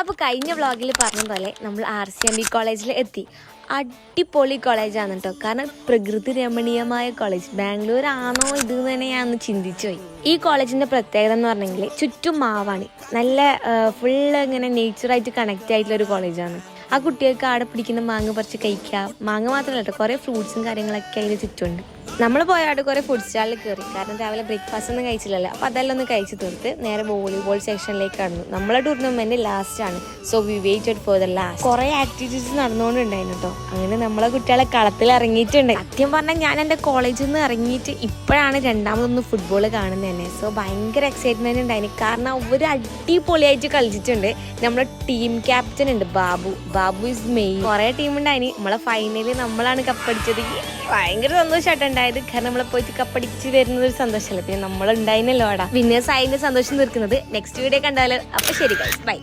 അപ്പോൾ കഴിഞ്ഞ വ്ളോഗിൽ പറഞ്ഞ പോലെ നമ്മൾ RCMB കോളേജിൽ എത്തി. അടിപൊളി കോളേജാണ് കേട്ടോ. കാരണം പ്രകൃതി രമണീയമായ കോളേജ്. ബാംഗ്ലൂർ ആണോ ഇത് തന്നെ ഞാൻ ചിന്തിച്ചു പോയി. ഈ കോളേജിൻ്റെ പ്രത്യേകത എന്ന് പറഞ്ഞെങ്കിൽ ചുറ്റും മാവാണ്. നല്ല ഫുള്ള് ഇങ്ങനെ നേച്ചറായിട്ട് കണക്റ്റ് ആയിട്ടുള്ള ഒരു കോളേജാണ്. ആ കുട്ടികൾക്ക് ആടെ പിടിക്കുന്ന മാങ്ങ പറിച്ച് കഴിക്കാം. മാങ്ങ മാത്രമല്ല കേട്ടോ, കുറേ ഫ്രൂട്ട്സും കാര്യങ്ങളൊക്കെ അതിന് ചുറ്റുമുണ്ട്. നമ്മൾ പോയാട് കുറേ ഫുഡ് സ്റ്റാളിൽ കയറി. കാരണം രാവിലെ ബ്രേക്ക്ഫാസ്റ്റ് ഒന്നും കഴിച്ചില്ലല്ലോ. അപ്പോൾ അതെല്ലാം ഒന്ന് കഴിച്ച് തീർത്ത് നേരെ വോളിബോൾ സെക്ഷനിലേക്ക് കടന്നു. നമ്മളെ ടൂർണമെൻറ്റ് ലാസ്റ്റാണ്. So we waited for the last. കുറേ ആക്ടിവിറ്റീസ് നടന്നുകൊണ്ടുണ്ടായിരുന്നു കേട്ടോ. അങ്ങനെ നമ്മളെ കുട്ടികളെ കളത്തിൽ ഇറങ്ങിയിട്ടുണ്ട്. സത്യം പറഞ്ഞാൽ ഞാൻ എൻ്റെ കോളേജിൽ നിന്ന് ഇറങ്ങിയിട്ട് ഇപ്പോഴാണ് രണ്ടാമതൊന്ന് ഫുട്ബോൾ കാണുന്നത് തന്നെ. സോ ഭയങ്കര എക്സൈറ്റ്മെൻറ്റ് ഉണ്ടായിരുന്നു. കാരണം ഒരു അടിപൊളിയായിട്ട് കളിച്ചിട്ടുണ്ട്. നമ്മുടെ ടീം ക്യാപ്റ്റൻ ഉണ്ട് ബാബു ഇസ് മെയിൻ. കുറേ ടീം ഉണ്ടായിന്. നമ്മളെ ഫൈനലിൽ നമ്മളാണ് കപ്പടിച്ചത്. ഭയങ്കര സന്തോഷമായിട്ടുണ്ടായത്. കാരണം നമ്മളെ പോയിട്ട് കപ്പടിച്ച് വരുന്നത് ഒരു സന്തോഷമല്ലേ. പിന്നെ നമ്മളുണ്ടായിരുന്നല്ലോ അവിടെ. വിന്നേഴ്സ് ആയതിന്റെ സന്തോഷം തീർക്കുന്നത് നെക്സ്റ്റ് വീഡിയോ കണ്ടാലോ. അപ്പൊ ശരി ഗൈസ്, ബൈ.